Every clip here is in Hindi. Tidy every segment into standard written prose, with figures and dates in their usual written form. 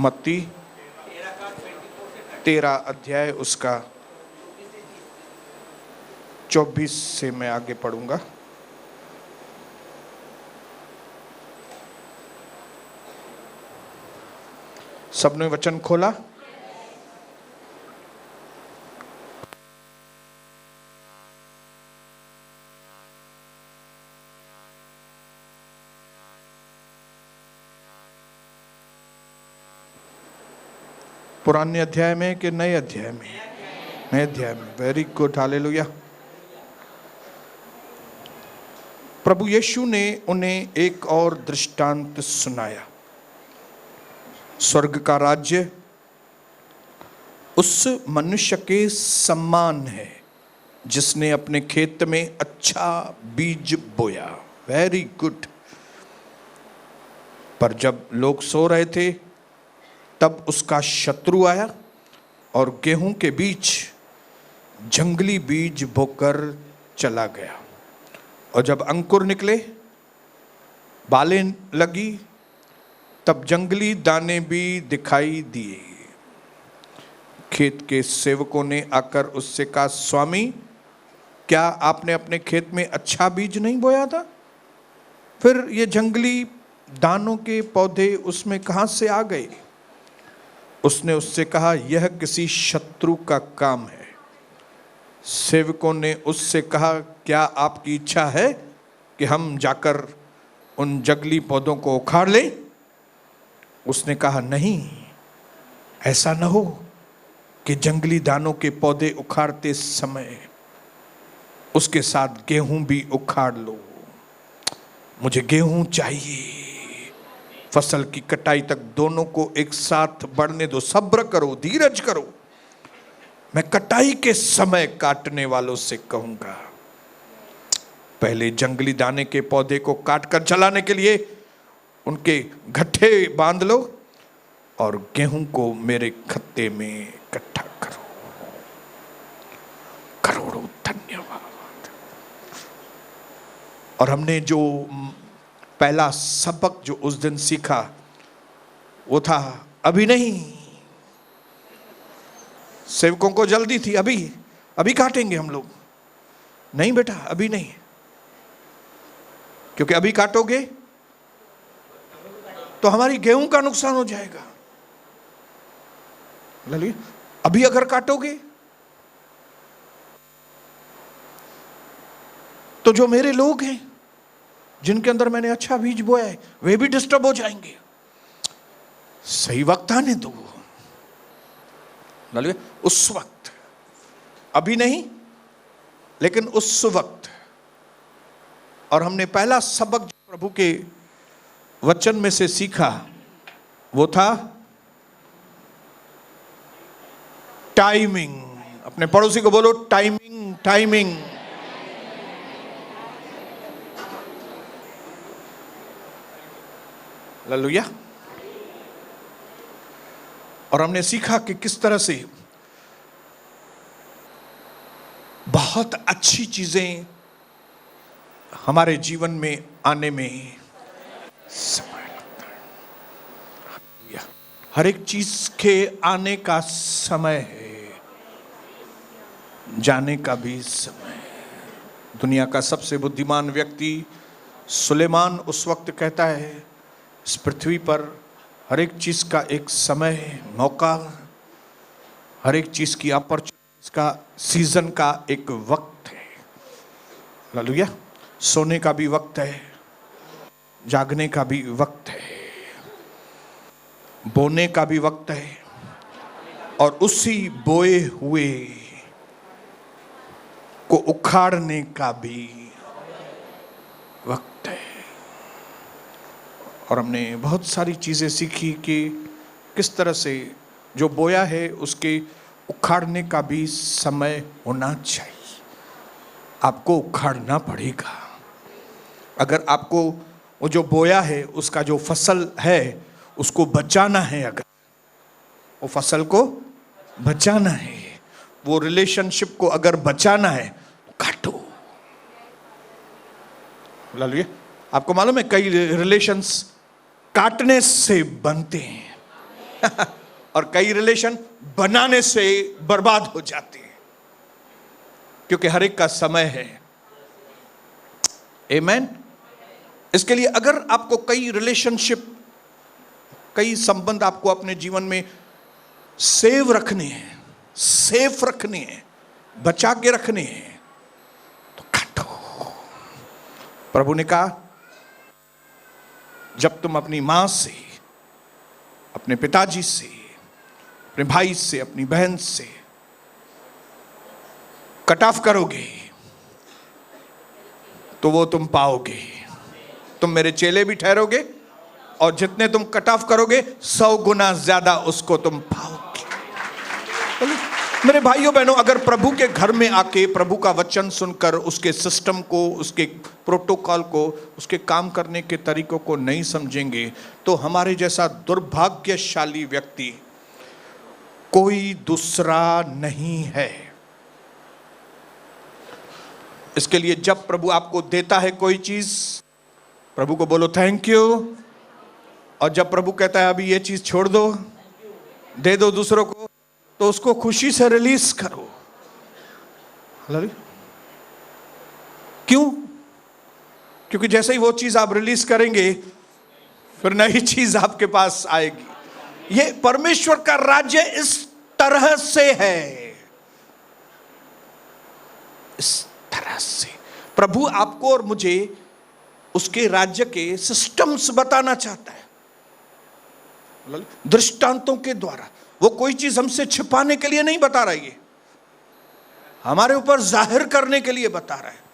मत्ती 13 अध्याय उसका 24 से मैं आगे पढ़ूंगा। सबने वचन खोला? पुराने अध्याय में कि नए अध्याय में? नए अध्याय में। Very good, hallelujah. प्रभु यीशु ने उन्हें एक और दृष्टांत सुनाया। स्वर्ग का राज्य उस मनुष्य के समान है जिसने अपने खेत में अच्छा बीज बोया। Very good. पर जब लोग सो रहे थे तब उसका शत्रु आया और गेहूं के बीच जंगली बीज बोकर चला गया। और जब अंकुर निकले, बालें लगी, तब जंगली दाने भी दिखाई दिए। खेत के सेवकों ने आकर उससे कहा, स्वामी, क्या आपने अपने खेत में अच्छा बीज नहीं बोया था? फिर ये जंगली दानों के पौधे उसमें कहां से आ गए? उसने उससे कहा, यह किसी शत्रु का काम है। सेवकों ने उससे कहा, क्या आपकी इच्छा है कि हम जाकर उन जंगली पौधों को उखाड़ लें? उसने कहा, नहीं, ऐसा न हो कि जंगली दानों के पौधे उखाड़ते समय उसके साथ गेहूं भी उखाड़ लो। मुझे गेहूं चाहिए। फसल की कटाई तक दोनों को एक साथ बढ़ने दो। सब्र करो, धीरज करो। मैं कटाई के समय काटने वालों से कहूंगा, पहले जंगली दाने के पौधे को काटकर जलाने के लिए उनके गट्ठे बांध लो और गेहूं को मेरे खत्ते में इकट्ठा करो। करोड़ों धन्यवाद। और हमने जो पहला सबक जो उस दिन सीखा वो था, अभी नहीं। सेवकों को जल्दी थी, अभी काटेंगे हम लोग। नहीं बेटा, अभी नहीं, क्योंकि अभी काटोगे तो हमारी गेहूं का नुकसान हो जाएगा। अभी अगर काटोगे तो जो मेरे लोग हैं जिनके अंदर मैंने अच्छा बीज बोया है वे भी डिस्टर्ब हो जाएंगे। सही वक्त आने दो। उस वक्त, अभी नहीं, लेकिन उस वक्त। और हमने पहला सबक जो प्रभु के वचन में से सीखा वो था टाइमिंग। अपने पड़ोसी को बोलो, टाइमिंग, टाइमिंग। हालेलुया। और हमने सीखा कि किस तरह से बहुत अच्छी चीजें हमारे जीवन में आने में समय लगता है। हर एक चीज के आने का समय है, जाने का भी समय है। दुनिया का सबसे बुद्धिमान व्यक्ति सुलेमान उस वक्त कहता है, इस पृथ्वी पर हर एक चीज का एक समय है, मौका, हर एक चीज की अपॉर्चुनिटी का, सीजन का एक वक्त है। हालेलुया। सोने का भी वक्त है, जागने का भी वक्त है, बोने का भी वक्त है, और उसी बोए हुए को उखाड़ने का भी वक्त है। और हमने बहुत सारी चीजें सीखी कि किस तरह से जो बोया है उसके उखाड़ने का भी समय होना चाहिए। आपको उखाड़ना पड़ेगा। अगर आपको वो जो बोया है उसका जो फसल है उसको बचाना है, अगर वो फसल को बचाना है, वो रिलेशनशिप को अगर बचाना है, काटो। हालेलुया। आपको मालूम है कई रिलेशंस काटने से बनते हैं। और कई रिलेशन बनाने से बर्बाद हो जाते हैं, क्योंकि हर एक का समय है। आमेन। इसके लिए अगर आपको कई रिलेशनशिप, कई संबंध आपको अपने जीवन में सेफ रखने हैं, बचा के रखने हैं, तो काटो। प्रभु ने कहा जब तुम अपनी मां से, अपने पिताजी से, अपने भाई से, अपनी बहन से कट ऑफ करोगे तो वो तुम पाओगे। तुम मेरे चेले भी ठहरोगे और जितने तुम कट ऑफ करोगे 100 गुना ज्यादा उसको तुम पाओगे। मेरे भाइयों बहनों, अगर प्रभु के घर में आके प्रभु का वचन सुनकर उसके सिस्टम को, उसके प्रोटोकॉल को, उसके काम करने के तरीकों को नहीं समझेंगे तो हमारे जैसा दुर्भाग्यशाली व्यक्ति कोई दूसरा नहीं है। इसके लिए जब प्रभु आपको देता है कोई चीज, प्रभु को बोलो थैंक यू। और जब प्रभु कहता है अभी ये चीज छोड़ दो, दे दो दूसरों को, तो उसको खुशी से रिलीज करो। क्यों? क्योंकि जैसे ही वो चीज आप रिलीज करेंगे फिर नई चीज आपके पास आएगी। ये परमेश्वर का राज्य इस तरह से है, इस तरह से प्रभु आपको और मुझे उसके राज्य के सिस्टम्स बताना चाहता है, दृष्टांतों के द्वारा। वो कोई चीज हमसे छिपाने के लिए नहीं बता रहा है, हमारे ऊपर जाहिर करने के लिए बता रहा है,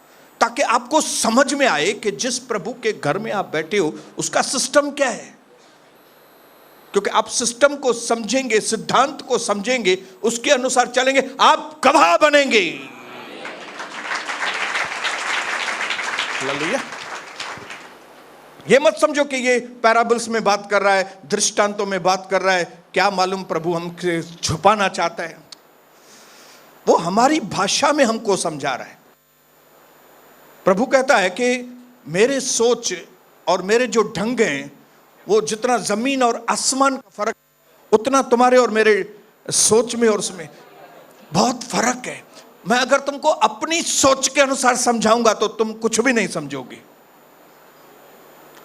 ताकि आपको समझ में आए कि जिस प्रभु के घर में आप बैठे हो उसका सिस्टम क्या है। क्योंकि आप सिस्टम को समझेंगे, सिद्धांत को समझेंगे, उसके अनुसार चलेंगे, आप गवाह बनेंगे। हालेलुया। ये मत समझो कि ये पैराबल्स में बात कर रहा है, दृष्टांतों में बात कर रहा है, क्या मालूम प्रभु हमसे छुपाना चाहता है। वो हमारी भाषा में हमको समझा रहा है। प्रभु कहता है कि मेरे सोच और मेरे जो ढंग हैं, वो जितना जमीन और आसमान का फर्क, उतना तुम्हारे और मेरे सोच में और उसमें बहुत फर्क है। मैं अगर तुमको अपनी सोच के अनुसार समझाऊंगा तो तुम कुछ भी नहीं समझोगे।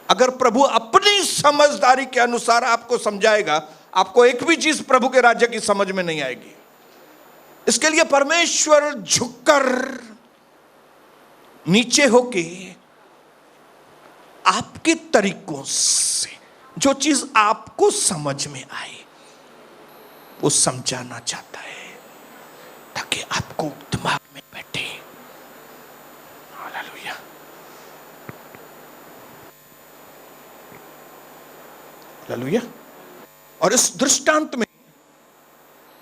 अगर प्रभु अपनी समझदारी के अनुसार आपको समझाएगा, आपको एक भी चीज प्रभु के राज्य की समझ में नहीं आएगी। इसके लिए परमेश्वर झुककर नीचे होके आपके तरीकों से जो चीज आपको समझ में आए वो समझाना चाहता है, ताकि आपको दिमाग में बैठे। हालेलुया। हालेलुया। और इस दृष्टांत में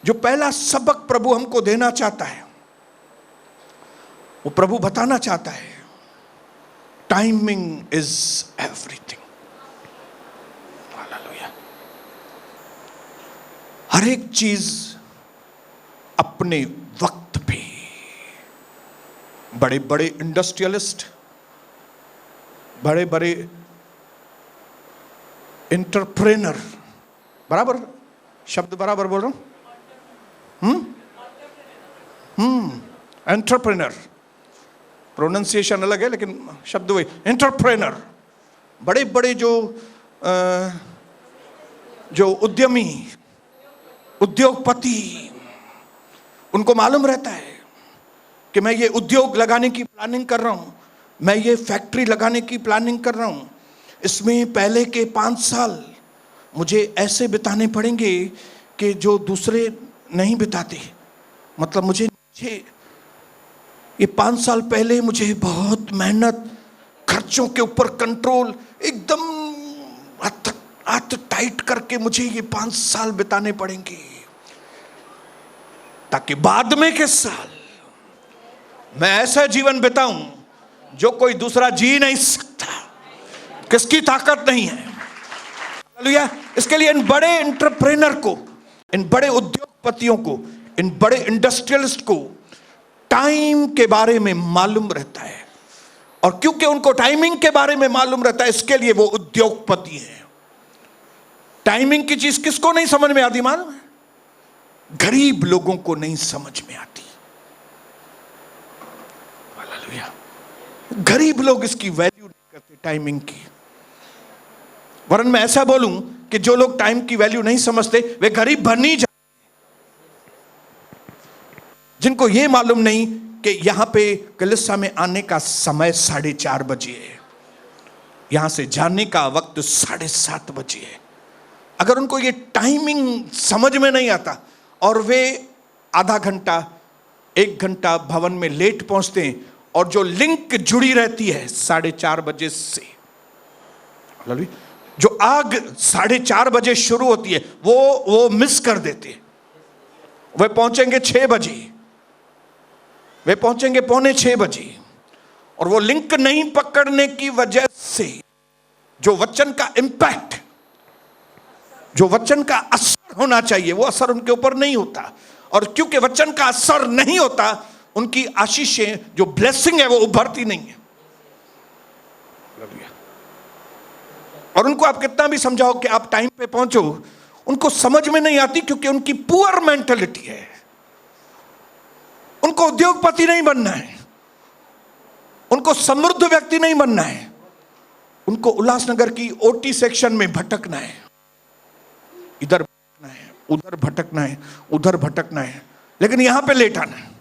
जो पहला सबक प्रभु हमको देना चाहता है, वो प्रभु बताना चाहता है, टाइमिंग इज एवरीथिंग। हालेलुया। हर एक चीज अपने वक्त पे। बड़े बड़े इंडस्ट्रियलिस्ट, बड़े बड़े एंटरप्रेनर, बराबर शब्द बराबर बोल रहा हूं, एंटरप्रेनर, प्रोनाउंसिएशन अलग है लेकिन शब्द वही, एंटरप्रेनर। बड़े बड़े जो उद्यमी, उद्योगपति, उनको मालूम रहता है कि मैं ये उद्योग लगाने की प्लानिंग कर रहा हूं, मैं ये फैक्ट्री लगाने की प्लानिंग कर रहा हूं, इसमें पहले के 5 साल मुझे ऐसे बिताने पड़ेंगे कि जो दूसरे नहीं बिताते। मतलब मुझे ये 5 साल पहले मुझे बहुत मेहनत, खर्चों के ऊपर कंट्रोल, एकदम हाथ टाइट करके मुझे ये 5 साल बिताने पड़ेंगे, ताकि बाद में के साल मैं ऐसा जीवन बिताऊं जो कोई दूसरा जी नहीं सकता, किसकी ताकत नहीं है। हालेलुया। इसके लिए इन बड़े एंटरप्रेनर को, इन बड़े उद्योगपतियों को, इन बड़े इंडस्ट्रियलिस्ट को टाइम के बारे में मालूम रहता है। और क्योंकि उनको टाइमिंग के बारे में मालूम रहता है, इसके लिए वो उद्योगपति हैं। टाइमिंग की चीज किसको नहीं समझ में आती मालूम है? गरीब लोगों को नहीं समझ में आती। हालेलुया। गरीब लोग इसकी वैल्यू नहीं करते टाइमिंग की। वरन मैं ऐसा बोलूं कि जो लोग टाइम की वैल्यू नहीं समझते वे गरीब बन नहीं जाते। जिनको यह मालूम नहीं कि यहां पे कलीसिया में आने का समय 4:30 बजे है, यहां से जाने का वक्त 7:30 बजे है। अगर उनको ये टाइमिंग समझ में नहीं आता और वे आधा घंटा 1 घंटा भवन में लेट पहुंचते हैं, और जो लिंक जुड़ी रहती है 4:30 बजे से, जो आग 4:30 बजे शुरू होती है वो मिस कर देते हैं। वे पहुंचेंगे 6 बजे, वे पहुंचेंगे 5:45 बजे, और वो लिंक नहीं पकड़ने की वजह से जो वचन का इंपैक्ट, जो वचन का असर होना चाहिए, वो असर उनके ऊपर नहीं होता। और क्योंकि वचन का असर नहीं होता, उनकी आशीषें, जो ब्लेसिंग है, वो उभरती नहीं है। और उनको आप कितना भी समझाओ कि आप टाइम पे पहुंचो, उनको समझ में नहीं आती, क्योंकि उनकी पुअर मेंटालिटी है। उनको उद्योगपति नहीं बनना है, उनको समृद्ध व्यक्ति नहीं बनना है, उनको उल्लासनगर की ओटी सेक्शन में भटकना है, इधर भटकना है, उधर भटकना है, उधर भटकना है, लेकिन यहां पे लेट आना है।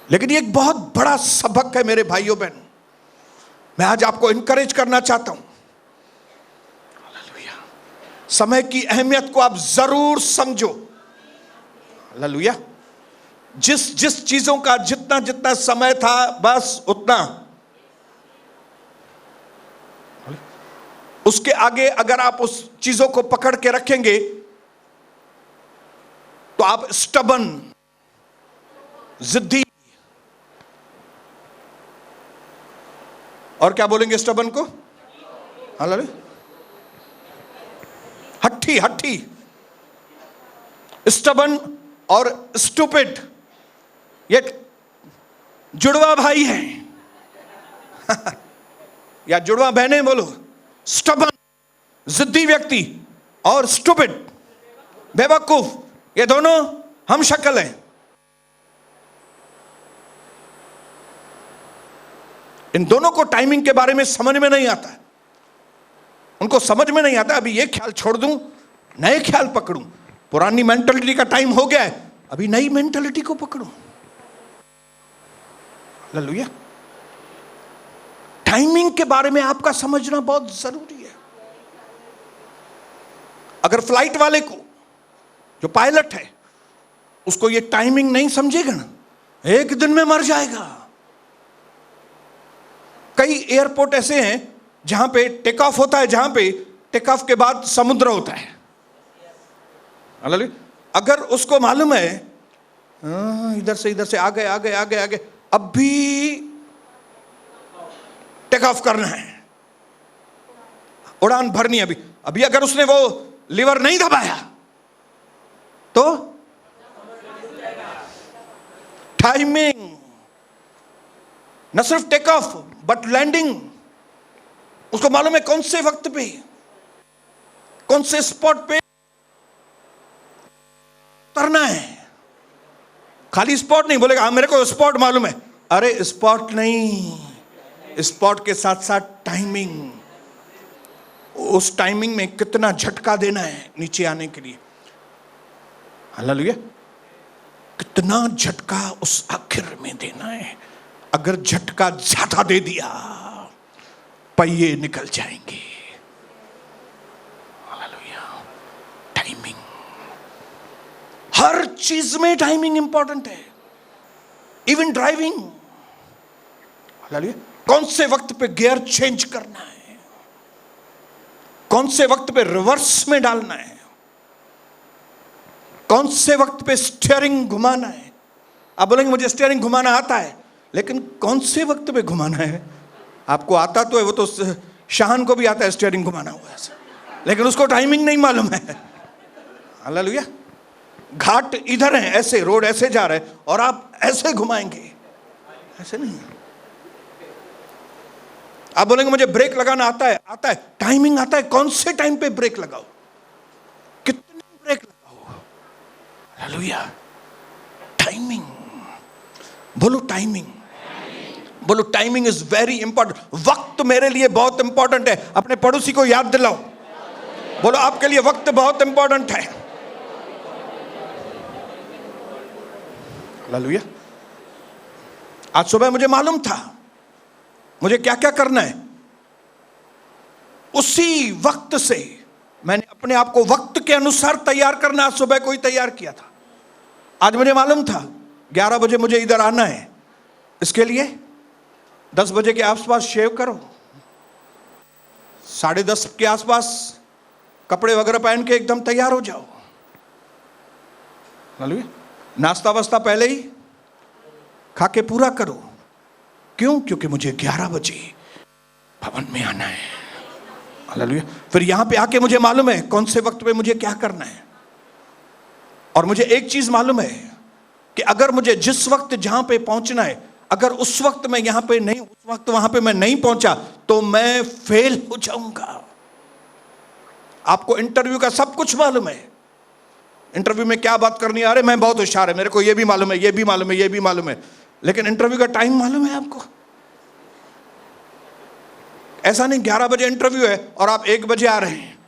लेकिन ये एक बहुत बड़ा सबक है मेरे भाइयों बहनों। मैं आज आपको इनकरेज करना चाहता हूं, हालेलुया, समय की अहमियत को आप जरूर समझो। हालेलुया। जिस चीजों का जितना जितना समय था, बस उतना, उसके आगे अगर आप उस चीजों को पकड़ के रखेंगे तो आप स्टबन, जिद्दी, और क्या बोलेंगे स्टबन को? हालेलुया। हट्टी, स्टबन और स्टूपिड, ये जुड़वा भाई हैं या जुड़वा बहनें बोलो। स्टबन, जिद्दी व्यक्ति, और स्टूपिड, बेवकूफ, ये दोनों हम शक्ल हैं। इन दोनों को टाइमिंग के बारे में समझ में नहीं आता। उनको समझ में नहीं आता, अभी ये ख्याल छोड़ दूं, नए ख्याल पकड़ूं, पुरानी मेंटालिटी का टाइम हो गया है, अभी नई मेंटालिटी को पकड़ूं। हालेलुया। टाइमिंग के बारे में आपका समझना बहुत जरूरी है। अगर फ्लाइट वाले को, जो पायलट है, उसको ये टाइमिंग नहीं समझेगा ना, एक दिन में मर जाएगा। कई एयरपोर्ट ऐसे हैं जहां पे टेक ऑफ होता है, जहां पे टेक ऑफ के बाद समुद्र होता है। अगर उसको मालूम है इधर से आगे, अब भी टेक ऑफ करना है, उड़ान भरनी है अभी अगर उसने वो लीवर नहीं दबाया तो टाइमिंग, न सिर्फ टेक ऑफ बट लैंडिंग, उसको मालूम है कौन से वक्त पे, कौन से स्पॉट पे उतरना है। खाली स्पॉट नहीं बोलेगा हाँ मेरे को स्पॉट मालूम है, अरे स्पॉट नहीं, स्पॉट के साथ साथ टाइमिंग, उस टाइमिंग में कितना झटका देना है नीचे आने के लिए। हालेलुया। कितना झटका उस आखिर में देना है। अगर झटका ज्यादा दे दिया पहिए निकल जाएंगे। हालेलुया। टाइमिंग, हर चीज में टाइमिंग इंपॉर्टेंट है, इवन ड्राइविंग। हालेलुया। कौन से वक्त पे गियर चेंज करना है, कौन से वक्त पे रिवर्स में डालना है, कौन से वक्त पे स्टीयरिंग घुमाना है। आप बोलेंगे मुझे स्टीयरिंग घुमाना आता है, लेकिन कौन से वक्त पे घुमाना है? आपको आता तो है, वो तो शाहन को भी आता है स्टीयरिंग घुमाना हुआ ऐसे, लेकिन उसको टाइमिंग नहीं मालूम है। हालेलुया। घाट इधर है, ऐसे रोड ऐसे जा रहे हैं और आप ऐसे घुमाएंगे, ऐसे नहीं। आप बोलेंगे मुझे ब्रेक लगाना आता है, आता है। टाइमिंग आता है, कौन से टाइम पे ब्रेक लगाओ, कितनी ब्रेक लगाओ। हालेलुया। टाइमिंग, बोलो टाइमिंग, बोलो टाइमिंग इज वेरी इंपॉर्टेंट। वक्त मेरे लिए बहुत इंपॉर्टेंट है। अपने पड़ोसी को याद दिलाओ, बोलो आपके लिए वक्त बहुत इंपॉर्टेंट है। हालेलुया। आज सुबह मुझे मालूम था मुझे क्या क्या करना है, उसी वक्त से मैंने अपने आप को वक्त के अनुसार तैयार करना आज सुबह को ही तैयार किया था। आज मुझे मालूम था 11 बजे मुझे इधर आना है, इसके लिए 10 बजे के आसपास शेव करो, 10:30 के आसपास कपड़े वगैरह पहन के एकदम तैयार हो जाओ। नाश्ता वास्ता पहले ही खा के पूरा करो। क्यों? क्योंकि मुझे 11 बजे भवन में आना है। हालेलुया। फिर यहां पे आके मुझे मालूम है कौन से वक्त पे मुझे क्या करना है। और मुझे एक चीज मालूम है कि अगर मुझे जिस वक्त जहां पे पहुंचना है, अगर उस वक्त मैं यहां पे नहीं, उस वक्त वहां पे मैं नहीं पहुंचा तो मैं फेल हो जाऊंगा। आपको इंटरव्यू का सब कुछ मालूम है, इंटरव्यू में क्या बात करनी है। अरे मैं बहुत होशियार है, मेरे को ये भी मालूम है, ये भी मालूम है, ये भी मालूम है। लेकिन इंटरव्यू का टाइम मालूम है आपको? ऐसा नहीं 11 बजे इंटरव्यू है और आप 1 बजे आ रहे हैं।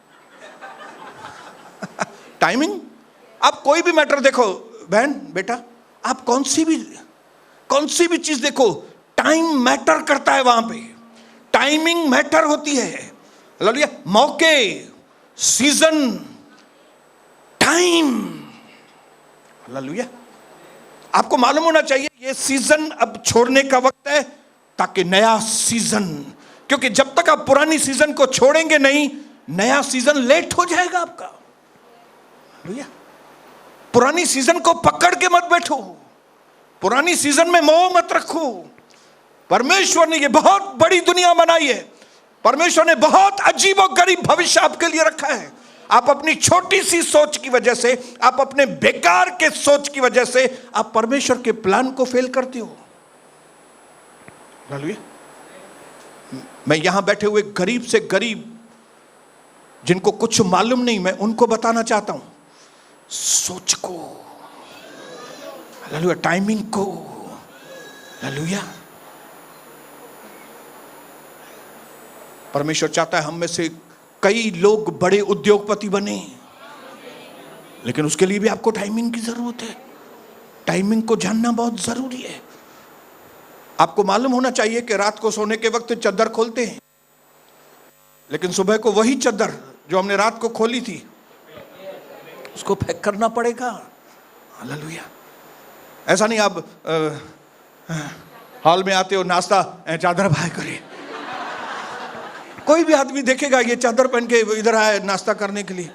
टाइमिंग, आप कोई भी मैटर देखो बहन बेटा, आप कौन सी भी चीज देखो, टाइम मैटर करता है। वहां पे टाइमिंग मैटर होती है। हालेलुया। मौके, सीजन, टाइम। हालेलुया। आपको मालूम होना चाहिए ये सीजन अब छोड़ने का वक्त है ताकि नया सीजन, क्योंकि जब तक आप पुरानी सीजन को छोड़ेंगे नहीं, नया सीजन लेट हो जाएगा आपका। हालेलुया। पुरानी सीजन को पकड़ के मत बैठो, पुरानी सीजन में मोह मत रखो। परमेश्वर ने ये बहुत बड़ी दुनिया बनाई है, परमेश्वर ने बहुत अजीब और गरीब भविष्य आपके लिए रखा है। आप अपनी छोटी सी सोच की वजह से, आप अपने बेकार के सोच की वजह से आप परमेश्वर के प्लान को फेल करते हो। हालेलुया। मैं यहां बैठे हुए गरीब से गरीब जिनको कुछ मालूम नहीं, मैं उनको बताना चाहता हूं, सोच को, हालेलुया, टाइमिंग को। हालेलुया। परमेश्वर चाहता है हम में से कई लोग बड़े उद्योगपति बने, लेकिन उसके लिए भी आपको टाइमिंग की जरूरत है। टाइमिंग को जानना बहुत जरूरी है। आपको मालूम होना चाहिए कि रात को सोने के वक्त चादर खोलते हैं, लेकिन सुबह को वही चादर जो हमने रात को खोली थी उसको पैक करना पड़ेगा। हालेलुया। ऐसा नहीं आप हॉल में आते हो, नाश्ता चादर भाई करे, कोई भी आदमी देखेगा ये चादर पहन के इधर आए नाश्ता करने के लिए।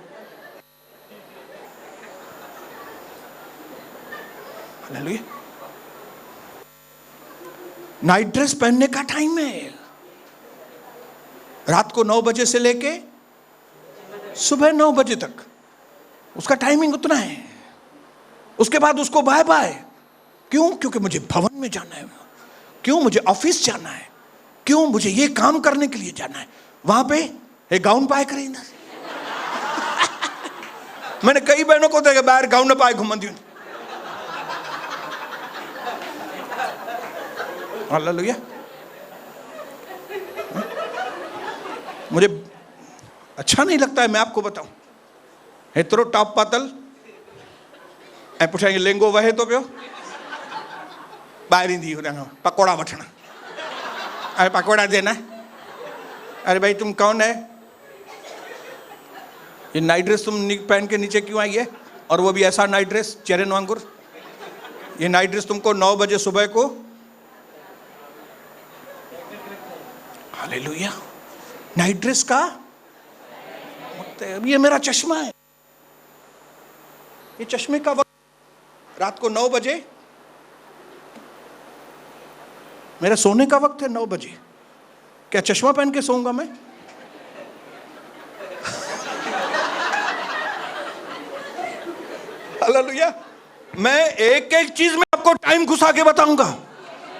हालेलुया। नाइट ड्रेस पहनने का टाइम है, रात को 9 बजे से लेके सुबह 9 बजे तक, उसका टाइमिंग उतना है। उसके बाद उसको बाय बाय। क्यों? क्योंकि मुझे भवन में जाना है, क्यों मुझे ऑफिस जाना है, क्यों मुझे ये काम करने के लिए जाना है। वहां पे एक गाउन पाए करें ना। मैंने कई बहनों को देखा बाहर गाउन पाए घूमती। हालेलुया। मुझे अच्छा नहीं लगता है, मैं आपको बताऊं। हेतरो टॉप पातल ऐं पुछाएंगे लेंगो वहे तो पियो ॿाहिरि ईंदी पकौड़ा वठण, अरे पकौड़ा देना। अरे भाई तुम कौन है, ये नाइट ड्रेस तुम पहन के नीचे क्यों आई है, और वो भी ऐसा नाइट ड्रेस चेरन वांगुर। ये नाइट ड्रेस तुमको 9 बजे सुबह को। हालेलुया। नाइट ड्रेस का ये मेरा चश्मा है, ये चश्मे का वक्त रात को 9 बजे मेरा सोने का वक्त है। 9 बजे क्या चश्मा पहन के सोऊंगा मैं? हालेलुया। मैं एक एक चीज में आपको टाइम घुसा के बताऊंगा।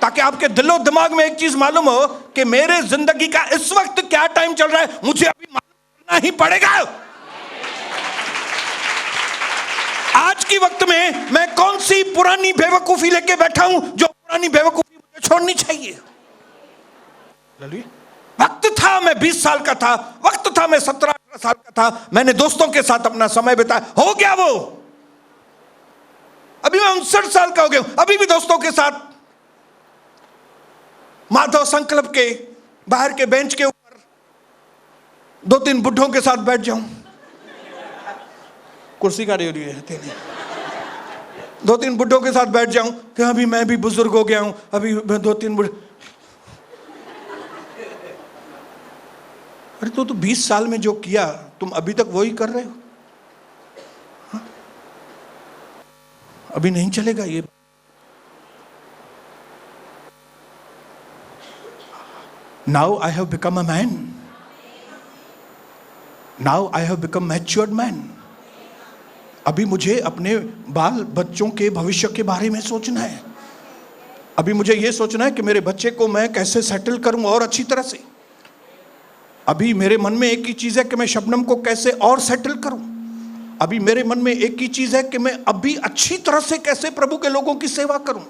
ताकि आपके दिलो दिमाग में एक चीज मालूम हो कि मेरे जिंदगी का इस वक्त क्या टाइम चल रहा है, मुझे अभी मालूम करना ही पड़ेगा। आज की वक्त में मैं कौन सी पुरानी बेवकूफी लेके बैठा हूं, जो पुरानी बेवकूफी मुझे छोड़नी चाहिए। वक्त था मैं 20 साल का था, वक्त था मैं 17-18 साल का था, मैंने दोस्तों के साथ अपना समय बिताया, हो गया वो। अभी मैं 59 साल का हो गया हूं, अभी भी दोस्तों के साथ माधव संकल्प के बाहर के बेंच के ऊपर 2-3 बुढ़ों के साथ बैठ जाऊं, कुर्सी का रही है, 2-3 बुढ़ों के साथ बैठ जाऊं कि अभी मैं भी बुजुर्ग हो गया हूं, अभी 2-3 बुढ़े। अरे तो 20 साल में जो किया तुम अभी तक वही कर रहे हो। हा? अभी नहीं चलेगा ये। Now I have become a man. Now I have become matured man. अभी मुझे अपने बाल बच्चों के भविष्य के बारे में सोचना है। अभी मुझे यह सोचना है कि मेरे बच्चे को मैं कैसे सेटल करूं और अच्छी तरह से। अभी मेरे मन में एक ही चीज है कि मैं शबनम को कैसे और सेटल करूं। अभी मेरे मन में एक ही चीज है कि मैं अभी अच्छी तरह से कैसे प्रभु के लोगों की सेवा करूं।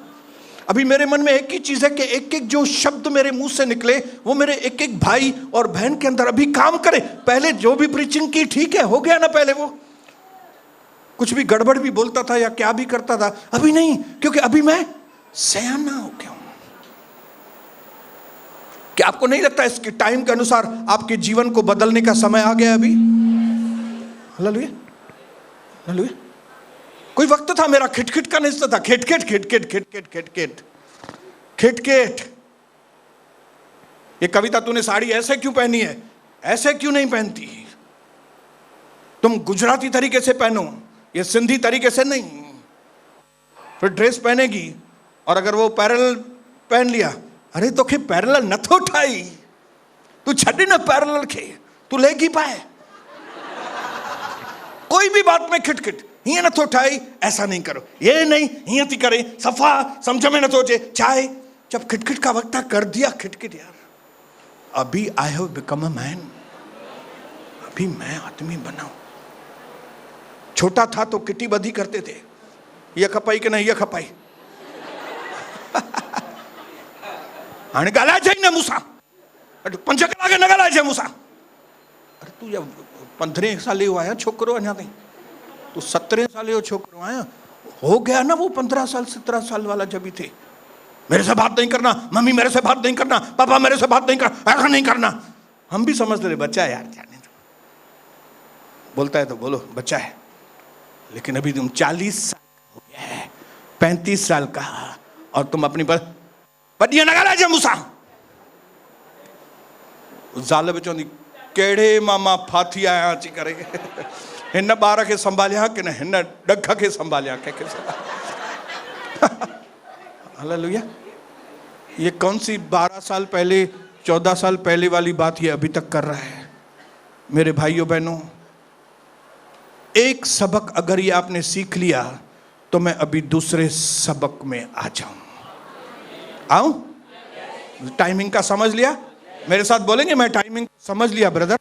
अभी मेरे मन में एक ही चीज है कि एक एक जो शब्द मेरे मुंह से निकले वो मेरे एक एक भाई और बहन के अंदर अभी काम करे। पहले जो भी प्रीचिंग की ठीक है, हो गया ना, पहले वो कुछ भी गड़बड़ भी बोलता था या क्या भी करता था, अभी नहीं, क्योंकि अभी मैं सयाना हो गया हूं। क्या आपको नहीं लगता इसके टाइम के अनुसार आपके जीवन को बदलने का समय आ गया अभी? Hallelujah, hallelujah. कोई वक्त था मेरा खिटखिट का नहीं था, खिटखिट खिटखिट खिटखिट खिटखिट खिटखिट। ये कविता, तूने साड़ी ऐसे क्यों पहनी है, ऐसे क्यों नहीं पहनती, तुम गुजराती तरीके से पहनो, ये सिंधी तरीके से नहीं। फिर ड्रेस पहनेगी और अगर वो पैरेलल पहन लिया, अरे तो खे पैरेलल न थो ठाई, तू छड़ी न पैरेलल खे, तू लेगी पाए। कोई भी बात में खिटखिट, हिया न थो ठाई, ऐसा नहीं करो, ये नहीं हिया थी करे, सफा समझ में न सोचे चाहे। जब खिटखिट का वक्त कर दिया खिटखिट यार। अभी I have become a man, अभी मैं आदमी बना। छोटा था तो किटी बधी करते थे, ये खपाई कि नहीं ये खपाई, हाणे गाला जाए न मूसा, 5 कलाक न गाला जाए मूसा। अरे तू या 15 साल जो आया छोकरो, अञा ताईं तू 17 साल जो छोकरो आया, हो गया ना वो 15 साल 17 साल वाला जब भी थे। मेरे से बात नहीं करना, मम्मी मेरे से बात नहीं करना, पापा मेरे से बात नहीं करना, ऐसा नहीं करना। हम भी समझते थे बच्चा है यार, जाने दो, बोलता है तो बोलो, बच्चा है। लेकिन अभी तुम 40 साल हो गया है, 35 साल का, और तुम अपनी बदिया नगाला जे मूसा। ज़ाल बि चवंदी कहिड़े मामा फाथी आया अची करे, हिन ॿार खे संभालिया कि न हिन ॾख खे संभालिया, कंहिंखे हालेलुया। ये कौन सी 12 साल पहले 14 साल पहले वाली बात ये अभी तक कर रहा है। मेरे भाइयों बहनों, एक सबक अगर ये आपने सीख लिया तो मैं अभी दूसरे सबक में आ जाऊं। आऊं? टाइमिंग का समझ लिया? मेरे साथ बोलेंगे, मैं टाइमिंग समझ लिया ब्रदर।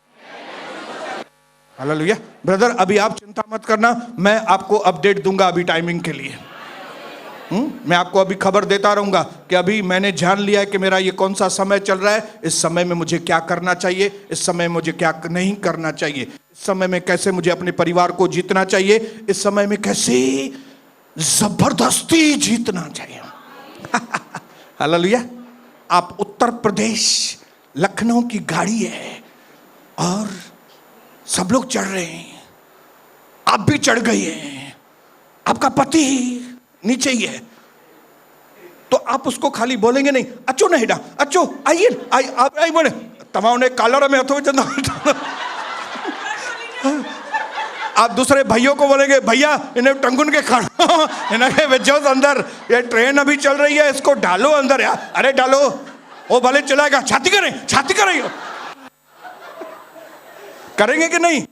हालेलुया। ब्रदर अभी आप चिंता मत करना, मैं आपको अपडेट दूंगा अभी टाइमिंग के लिए। मैं आपको अभी खबर देता रहूंगा कि अभी मैंने जान लिया है कि मेरा ये कौन सा समय चल रहा है, इस समय में मुझे क्या करना चाहिए, इस समय मुझे क्या नहीं करना चाहिए, इस समय में कैसे मुझे अपने परिवार को जीतना चाहिए, इस समय में कैसे जबरदस्ती जीतना चाहिए। हालेलुया। आप उत्तर प्रदेश लखनऊ की गाड़ी है और सब लोग चढ़ रहे हैं, आप भी चढ़ गए हैं, आपका पति नीचे ही है, तो आप उसको खाली बोलेंगे नहीं, अचो न हेडा, अचो आइए, आई बोले तव्हां उन कॉलर में हथ विझंदा। आप दूसरे भाइयों को बोलेंगे, भैया इन्हें टंगुन के खड़ो, इन्हें विझो अंदर, ये ट्रेन अभी चल रही है, इसको डालो अंदर यार। अरे डालो, वो भले चलाएगा, छाती करें, छाती करेंगे, करेंगे कि नहीं?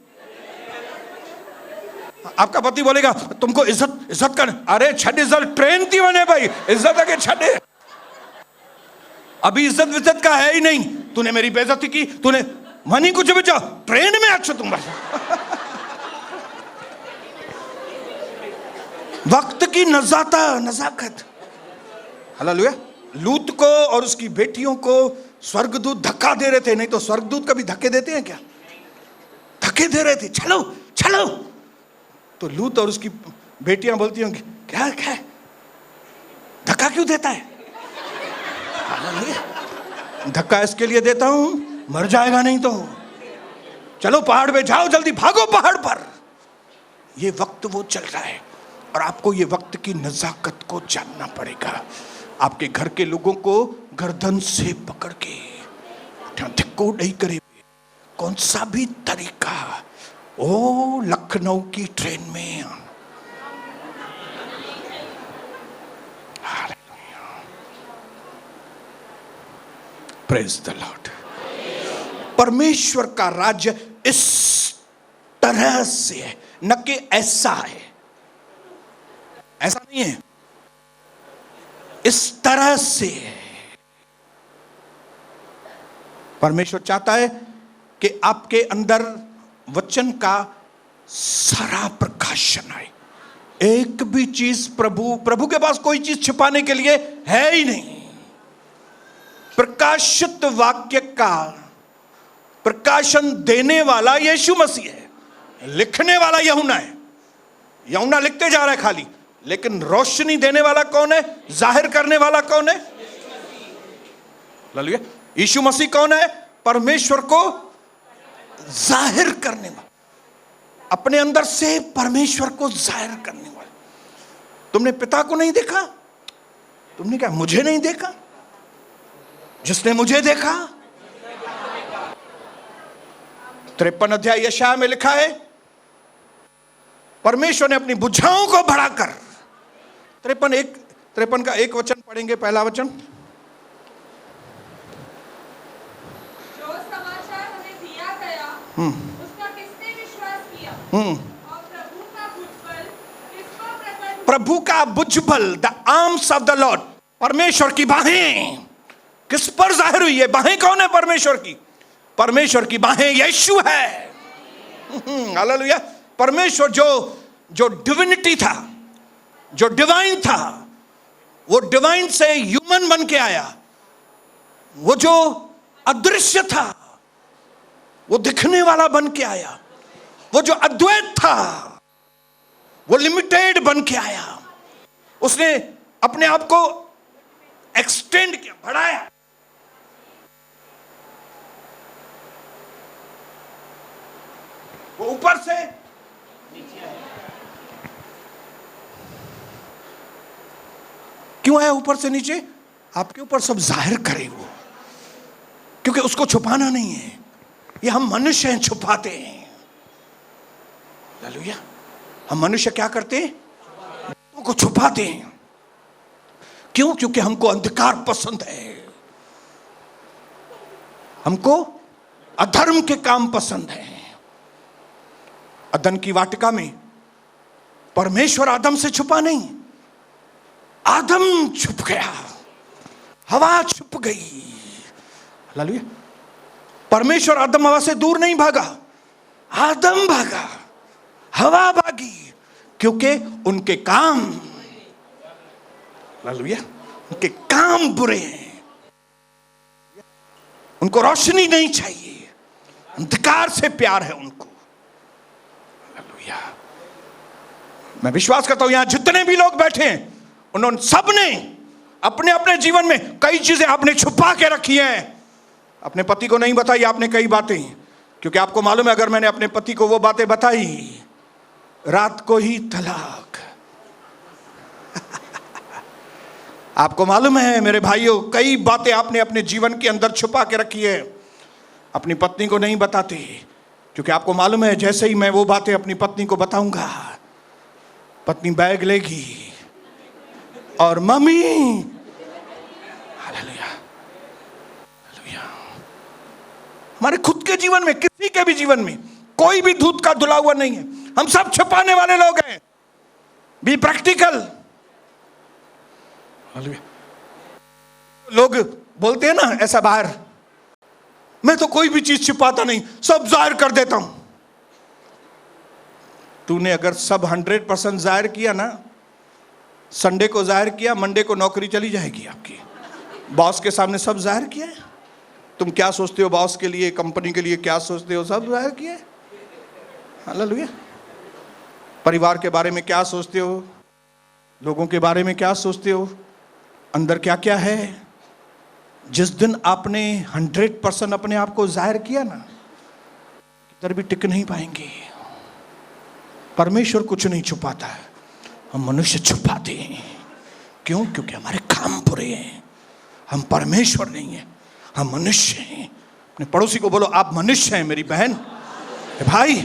आपका पति बोलेगा तुमको इज्जत इज्जत कर, अरे छड़ इज्जत, ट्रेन थी वने भाई, इज्जत है कि छड़े। अभी इज्जत विज्जत का है ही नहीं, तूने मेरी बेइज्जती की, तूने मनी कुछ भी जाओ ट्रेन में अच्छा तुम वक्त की नजाकत। हालेलुया। लूत को और उसकी बेटियों को स्वर्गदूत धक्का दे रहे थे, नहीं तो स्वर्गदूत कभी धक्के देते हैं क्या? धक्के दे रहे थे, चलो चलो। तो लूत और उसकी बेटियां बोलती होंगी, क्या क्या धक्का क्यों देता है? धक्का इसके लिए देता हूं, मर जाएगा नहीं तो। चलो पहाड़ पे जाओ, जल्दी भागो पहाड़ पर। ये वक्त वो चल रहा है और आपको ये वक्त की नजाकत को जानना पड़ेगा। आपके घर के लोगों को गर्दन से पकड़ के धक्को नहीं करे, कौन सा भी तरीका। ओ लखनऊ की ट्रेन में प्रेज द लॉर्ड। परमेश्वर का राज्य इस तरह से है, न कि ऐसा है, ऐसा नहीं है, इस तरह से है। परमेश्वर चाहता है कि आपके अंदर वचन का सारा प्रकाशन आए। एक भी चीज प्रभु के पास कोई चीज छिपाने के लिए है ही नहीं। प्रकाशित वाक्य का प्रकाशन देने वाला यीशु मसीह है, लिखने वाला यूहन्ना है। यूहन्ना लिखते जा रहा है खाली, लेकिन रोशनी देने वाला कौन है? जाहिर करने वाला कौन है? हालेलुया। यीशु मसीह कौन है? परमेश्वर को जाहिर करने वाला, अपने अंदर से परमेश्वर को जाहिर करने वाला। तुमने पिता को नहीं देखा? तुमने क्या मुझे नहीं देखा? जिसने मुझे देखा। 53 अध्याय यशायाह में लिखा है, परमेश्वर ने अपनी भुजाओं को बढ़ाकर, 53 का एक वचन पढ़ेंगे, पहला वचन। जो समाचार हमें दिया गया उसका किसने विश्वास किया? और प्रभु का भुजबल, the arms of the Lord, परमेश्वर की बाहें किस पर जाहिर हुई है? बाहें कौन है परमेश्वर की? परमेश्वर की बाहें यीशु है। हालेलुया। परमेश्वर जो डिविनिटी था, जो डिवाइन था, वो डिवाइन से ह्यूमन बन के आया। वो जो अदृश्य था वो दिखने वाला बन के आया। वो जो अद्वैत था वो लिमिटेड बन के आया। उसने अपने आप को एक्सटेंड किया, बढ़ाया। वो ऊपर से नीचे आया। क्यों आया ऊपर से नीचे? आपके ऊपर सब जाहिर करे वो, क्योंकि उसको छुपाना नहीं है। ये हम मनुष्य हैं, छुपाते हैं। हालेलुया। हम मनुष्य क्या करते हैं? बातों को छुपाते हैं। क्यों? क्योंकि हमको अंधकार पसंद है, हमको अधर्म के काम पसंद है। अदन की वाटिका में परमेश्वर आदम से छुपा नहीं, आदम छुप गया, हवा छुप गई। हालेलुया। परमेश्वर आदम हवा से दूर नहीं भागा, आदम भागा, हवा भागी, क्योंकि उनके काम, हालेलुया, उनके काम बुरे हैं। उनको रोशनी नहीं चाहिए, अंधकार से प्यार है उनको। हालेलुया। मैं विश्वास करता हूं यहां जितने भी लोग बैठे हैं, उन्होंने सबने अपने अपने जीवन में कई चीजें आपने छुपा के रखी हैं। अपने पति को नहीं बताई आपने कई बातें, क्योंकि आपको मालूम है अगर मैंने अपने पति को वो बातें बताई, रात को ही तलाक। आपको मालूम है मेरे भाइयों, कई बातें आपने अपने जीवन के अंदर छुपा के रखी है, अपनी पत्नी को नहीं बताते, क्योंकि आपको मालूम है जैसे ही मैं वो बातें अपनी पत्नी को बताऊंगा, पत्नी बैग लेगी और मम्मी। हालेलुया। हालेलुया। हमारे खुद के जीवन में, किसी के भी जीवन में कोई भी दूध का धुला हुआ नहीं है। हम सब छुपाने वाले लोग हैं। Be practical. लोग बोलते हैं ना ऐसा बाहर, मैं तो कोई भी चीज छिपाता नहीं, सब जाहिर कर देता हूं। तूने अगर सब 100% जाहिर किया ना, संडे को जाहिर किया, मंडे को नौकरी चली जाएगी आपकी। बॉस के सामने सब जाहिर किया है, तुम क्या सोचते हो बॉस के लिए, कंपनी के लिए क्या सोचते हो, सब जाहिर किया है। हालेलुया। परिवार के बारे में क्या सोचते हो, लोगों के बारे में क्या सोचते हो, अंदर क्या क्या है। जिस दिन आपने 100% अपने आप को जाहिर किया ना, इधर भी टिक नहीं पाएंगे। परमेश्वर कुछ नहीं छुपाता है, हम मनुष्य छुपाते हैं। क्यों? क्योंकि हमारे काम बुरे हैं। हम परमेश्वर नहीं है, हम मनुष्य हैं। अपने पड़ोसी को बोलो, आप मनुष्य हैं मेरी बहन, भाई।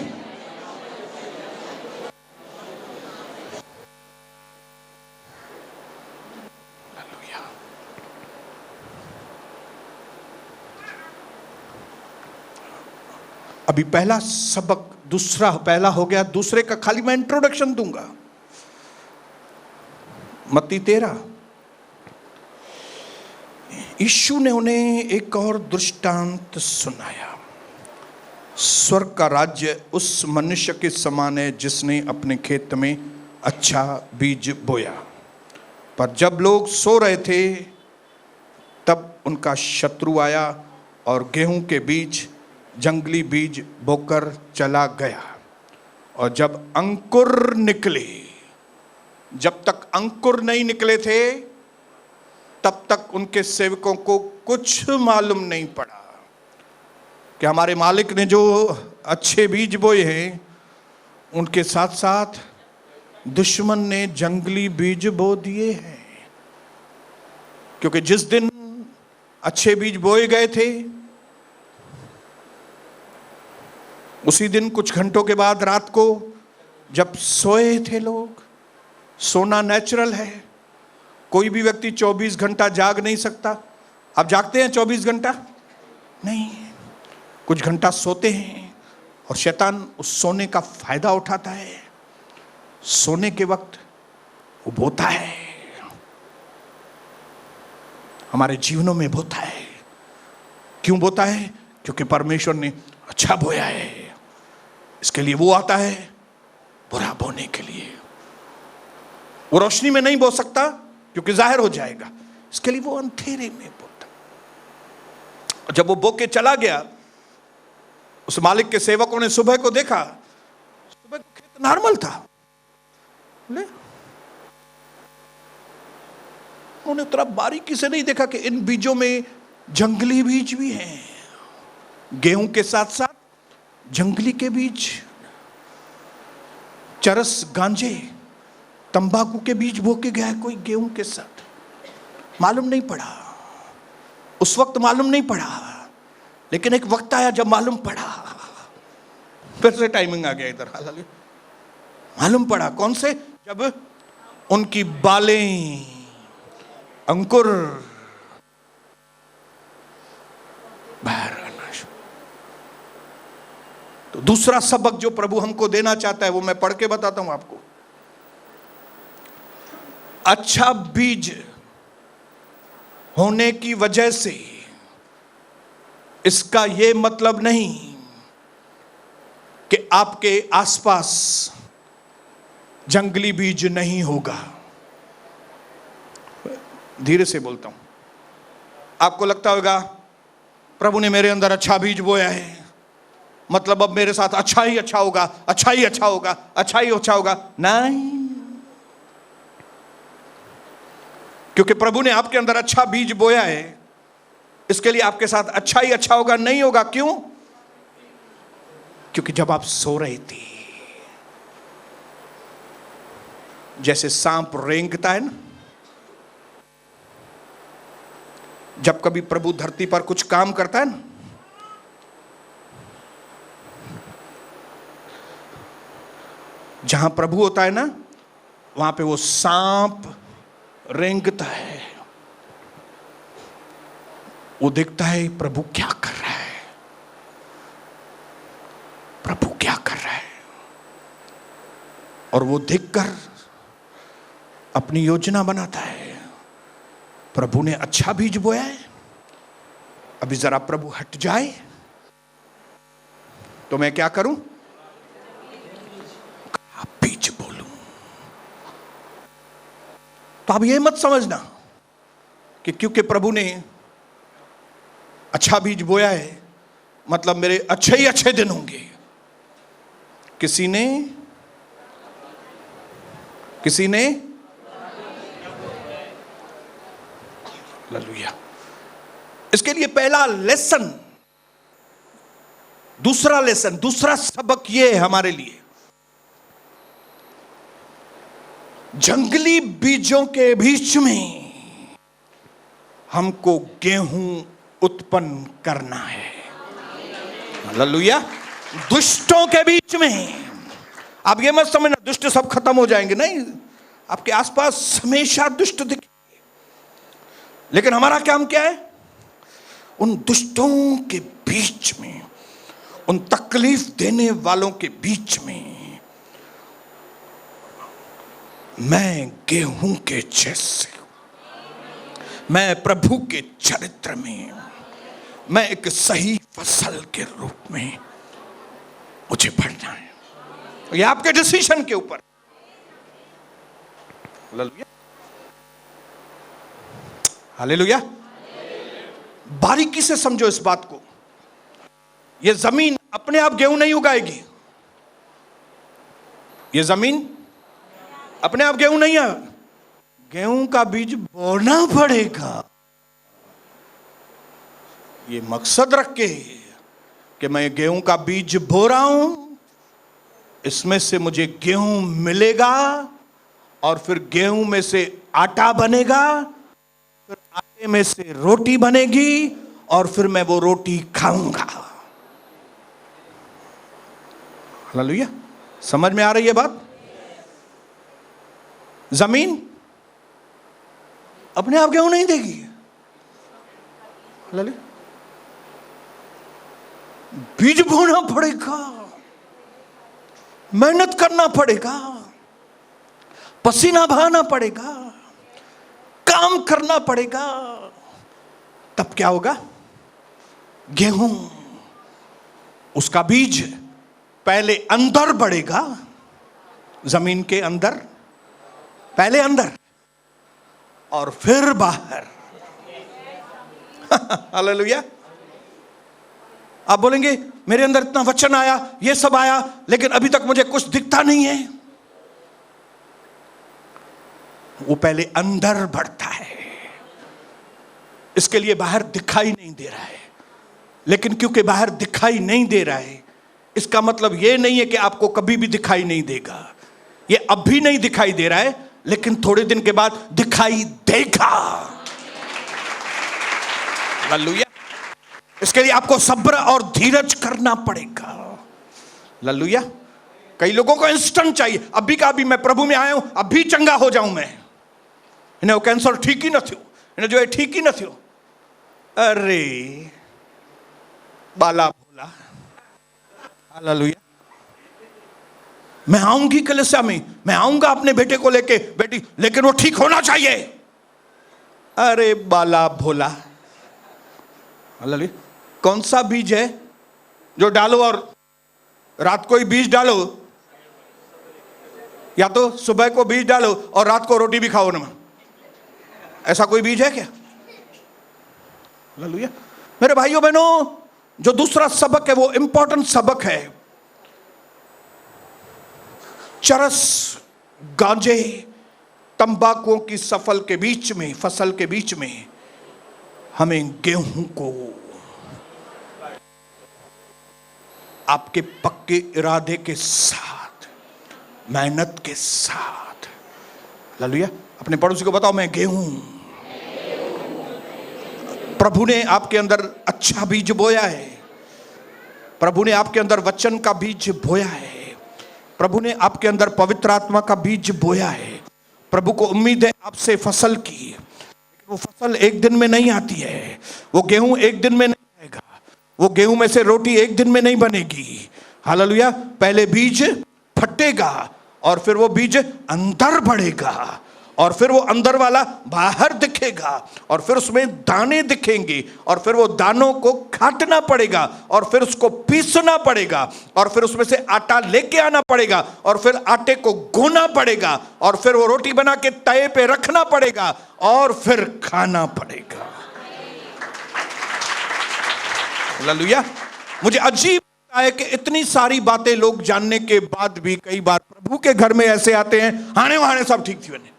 अभी पहला सबक, दूसरा पहला हो गया, दूसरे का खाली मैं इंट्रोडक्शन दूंगा। मत्ती 13। यीशु ने उन्हें एक और दृष्टांत सुनाया। स्वर्ग का राज्य उस मनुष्य के समान है जिसने अपने खेत में अच्छा बीज बोया, पर जब लोग सो रहे थे तब उनका शत्रु आया और गेहूं के बीज, जंगली बीज बोकर चला गया। और जब अंकुर निकले, जब तक अंकुर नहीं निकले थे तब तक उनके सेवकों को कुछ मालूम नहीं पड़ा कि हमारे मालिक ने जो अच्छे बीज बोए हैं, उनके साथ साथ दुश्मन ने जंगली बीज बो दिए हैं। क्योंकि जिस दिन अच्छे बीज बोए गए थे, उसी दिन कुछ घंटों के बाद रात को जब सोए थे लोग, सोना नेचुरल है, कोई भी व्यक्ति 24 घंटा जाग नहीं सकता। आप जागते हैं 24 घंटा? नहीं, कुछ घंटा सोते हैं और शैतान उस सोने का फायदा उठाता है। सोने के वक्त वो बोता है, हमारे जीवनों में बोता है। क्यों बोता है? क्योंकि परमेश्वर ने अच्छा बोया है, इसके लिए वो आता है बुरा बोने के लिए। वो रोशनी में नहीं बो सकता क्योंकि जाहिर हो जाएगा, इसके लिए वो अंधेरे में बोता। जब वो बो के चला गया, उस मालिक के सेवकों ने सुबह को देखा, सुबह खेत नॉर्मल था। उन्होंने उतना बारीकी से नहीं देखा कि इन बीजों में जंगली बीज भी हैं। गेहूं के साथ साथ जंगली के बीज, चरस, गांजे, तंबाकू के बीज बो के गया है कोई गेहूं के साथ। मालूम नहीं पड़ा, उस वक्त मालूम नहीं पड़ा, लेकिन एक वक्त आया जब मालूम पड़ा। फिर से टाइमिंग आ गया इधर। मालूम पड़ा कौन से? जब उनकी बालें, अंकुर बाहर आना शुरू। तो दूसरा सबक जो प्रभु हमको देना चाहता है वो मैं पढ़ के बताता हूं आपको। अच्छा बीज होने की वजह से इसका यह मतलब नहीं कि आपके आसपास जंगली बीज नहीं होगा। धीरे से बोलता हूं। आपको लगता होगा प्रभु ने मेरे अंदर अच्छा बीज बोया है, मतलब अब मेरे साथ अच्छा ही अच्छा होगा, अच्छा ही अच्छा होगा, अच्छा ही अच्छा होगा। नहीं, क्योंकि प्रभु ने आपके अंदर अच्छा बीज बोया है, इसके लिए आपके साथ अच्छा ही अच्छा होगा नहीं होगा। क्यों? क्योंकि जब आप सो रहे थे, जैसे सांप रेंगता है ना, जब कभी प्रभु धरती पर कुछ काम करता है ना, जहां प्रभु होता है ना, वहां पे वो सांप रेंगता है। वो देखता है प्रभु क्या कर रहा है, प्रभु क्या कर रहा है, और वो देखकर अपनी योजना बनाता है। प्रभु ने अच्छा बीज बोया है, अभी जरा प्रभु हट जाए तो मैं क्या करूं? बीज बोलूं। तो अब ये मत समझना कि क्योंकि प्रभु ने अच्छा बीज बोया है मतलब मेरे अच्छे ही अच्छे दिन होंगे। किसी ने हालेलुया। इसके लिए पहला लेसन, दूसरा सबक ये है हमारे लिए, जंगली बीजों के बीच में हमको गेहूं उत्पन्न करना है। हालेलुया। दुष्टों के बीच में, आप ये मत समझना दुष्ट सब खत्म हो जाएंगे, नहीं, आपके आसपास हमेशा दुष्ट दिखेंगे, लेकिन हमारा काम क्या है? उन दुष्टों के बीच में, उन तकलीफ देने वालों के बीच में मैं गेहूं के जैसे, मैं प्रभु के चरित्र में, मैं एक सही फसल के रूप में मुझे बढ़ना है। ये आपके डिसीजन के ऊपर। Hallelujah, hallelujah. बारीकी से समझो इस बात को। ये जमीन अपने आप गेहूं नहीं उगाएगी। ये जमीन अपने आप गेहूं नहीं है, गेहूं का बीज बोना पड़ेगा। ये मकसद रख के कि मैं गेहूं का बीज बो रहा हूं, इसमें से मुझे गेहूं मिलेगा और फिर गेहूं में से आटा बनेगा, फिर आटे में से रोटी बनेगी और फिर मैं वो रोटी खाऊंगा। हालेलुया। समझ में आ रही है बात? जमीन अपने आप गेहूं नहीं देगी। हालेलुया। बीज बोना पड़ेगा, मेहनत करना पड़ेगा, पसीना बहाना पड़ेगा, काम करना पड़ेगा, तब क्या होगा? गेहूं, उसका बीज पहले अंदर बढ़ेगा, जमीन के अंदर, पहले अंदर और फिर बाहर। हालेलुया। आप बोलेंगे मेरे अंदर इतना वचन आया, ये सब आया, लेकिन अभी तक मुझे कुछ दिखता नहीं है। वो पहले अंदर बढ़ता है, इसके लिए बाहर दिखाई नहीं दे रहा है। लेकिन क्योंकि बाहर दिखाई नहीं दे रहा है, इसका मतलब यह नहीं है कि आपको कभी भी दिखाई नहीं देगा। ये अभी नहीं दिखाई दे रहा है, लेकिन थोड़े दिन के बाद दिखाई देगा। हालेलुया। इसके लिए आपको सब्र और धीरज करना पड़ेगा। हालेलुया। कई लोगों को इंस्टेंट चाहिए, अभी का अभी मैं प्रभु में आया हूं, अभी चंगा हो जाऊं मैं। इन्हें वो कैंसर ठीक ही न थो, इन्हें जो है ठीक ही न थो। अरे बाला भोला। हालेलुया। मैं आऊंगी कलीसिया में, मैं आऊंगा अपने बेटे को लेके, बेटी, लेकिन वो ठीक होना चाहिए। अरे बाला भोला। हालेलुया। कौन सा बीज है जो डालो और रात को ही बीज डालो, या तो सुबह को बीज डालो और रात को रोटी भी खाओ ना? ऐसा कोई बीज है क्या? हालेलुया। मेरे भाइयों बहनों, जो दूसरा सबक है वो इंपॉर्टेंट सबक है। चरस, गांजे, तंबाकुओं की फसल के बीच में हमें गेहूं को आपके पक्के इरादे के साथ, मेहनत के साथ, हालेलुया। अपने पड़ोसी को बताओ, मैं गेहूं। प्रभु ने आपके अंदर अच्छा बीज बोया है, प्रभु ने आपके अंदर वचन का बीज बोया है, प्रभु ने आपके अंदर पवित्र आत्मा का बीज बोया है। प्रभु को उम्मीद है आपसे फसल की, लेकिन वो फसल एक दिन में नहीं आती है, वो गेहूं एक दिन में नहीं आएगा, वो गेहूं में से रोटी एक दिन में नहीं बनेगी। हालेलुया। पहले बीज फटेगा और फिर वो बीज अंदर बढ़ेगा और फिर वो अंदर वाला बाहर दिखेगा, और फिर उसमें दाने दिखेंगे, और फिर वो दानों को काटना पड़ेगा, और फिर उसको पीसना पड़ेगा, और फिर उसमें से आटा लेके आना पड़ेगा, और फिर आटे को गूंदना पड़ेगा, और फिर वो रोटी बना के तवे पे रखना पड़ेगा, और फिर खाना पड़ेगा। हालेलुया। मुझे अजीब लगता है कि इतनी सारी बातें लोग जानने के बाद भी कई बार प्रभु के घर में ऐसे आते हैं, हाने वहाने सब ठीक थी, बने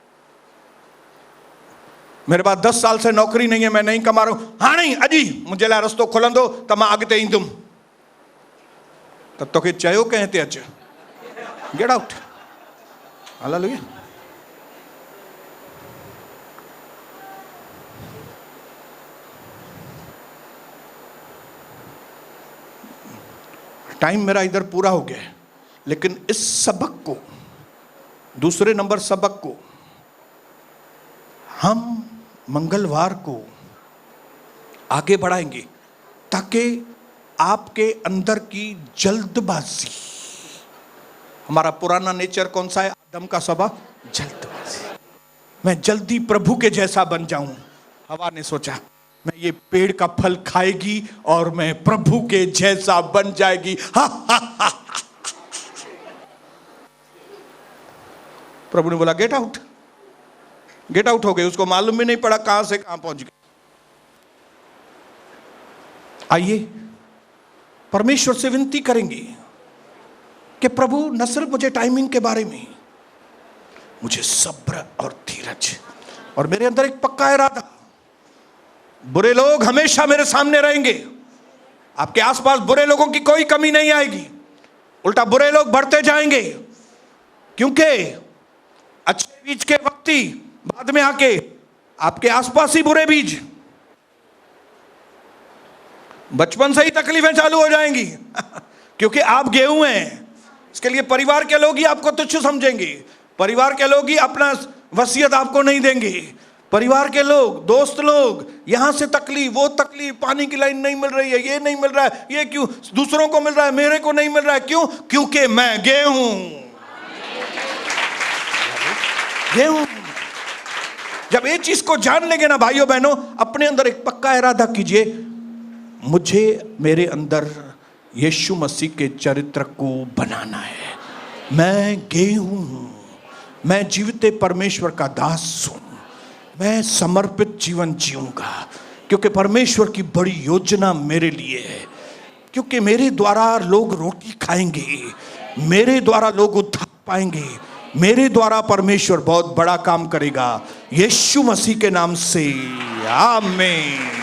मेरे पास 10 साल से नौकरी नहीं है, मैं नहीं कमा रहा हूं, हाँ नहीं अजी मुझे ला रस्तो खोलन दो तो मैं अगते ही तुम तब तो के चयो कहते अच गेट आउट। हालेलुया। टाइम मेरा इधर पूरा हो गया है, लेकिन इस सबक को, दूसरे नंबर सबक को हम मंगलवार को आगे बढ़ाएंगे, ताकि आपके अंदर की जल्दबाजी, हमारा पुराना नेचर कौन सा है, आदम का स्वभाव जल्दबाजी, मैं जल्दी प्रभु के जैसा बन जाऊं। हवा ने सोचा मैं ये पेड़ का फल खाएगी और मैं प्रभु के जैसा बन जाएगी। हा, हा, हा, हा। प्रभु ने बोला गेट आउट, गेट आउट हो गए, उसको मालूम भी नहीं पड़ा कहां से कहां पहुंच गए। आइए परमेश्वर से विनती करेंगे कि प्रभु न सिर्फ मुझे टाइमिंग के बारे में, मुझे सब्र और धीरज, और मेरे अंदर एक पक्का इरादा, बुरे लोग हमेशा मेरे सामने रहेंगे, आपके आसपास बुरे लोगों की कोई कमी नहीं आएगी, उल्टा बुरे लोग बढ़ते जाएंगे, क्योंकि अच्छे बीज के वक्त ही बाद में आके आपके आसपास ही बुरे बीज, बचपन से ही तकलीफें चालू हो जाएंगी क्योंकि आप गेहूं हैं। इसके लिए परिवार के लोग ही आपको तुच्छ समझेंगे, परिवार के लोग ही अपना वसीयत आपको नहीं देंगे, परिवार के लोग, दोस्त लोग, यहां से तकलीफ, वो तकलीफ, पानी की लाइन नहीं मिल रही है, ये नहीं मिल रहा है, ये क्यों, दूसरों को मिल रहा है मेरे को नहीं मिल रहा है, क्यों? क्योंकि मैं गेहूं। गेहूं जब ये चीज को जान लेंगे ना भाइयों बहनों, अपने अंदर एक पक्का इरादा कीजिए, मुझे मेरे अंदर यीशु मसीह के चरित्र को बनाना है, मैं गेहूं हूं, मैं जीवित परमेश्वर का दास हूं, मैं समर्पित जीवन जीऊंगा, क्योंकि परमेश्वर की बड़ी योजना मेरे लिए है, क्योंकि मेरे द्वारा लोग रोटी खाएंगे, मेरे द्वारा लोग उद्धार पाएंगे, मेरे द्वारा परमेश्वर बहुत बड़ा काम करेगा, यीशु मसीह के नाम से आमीन।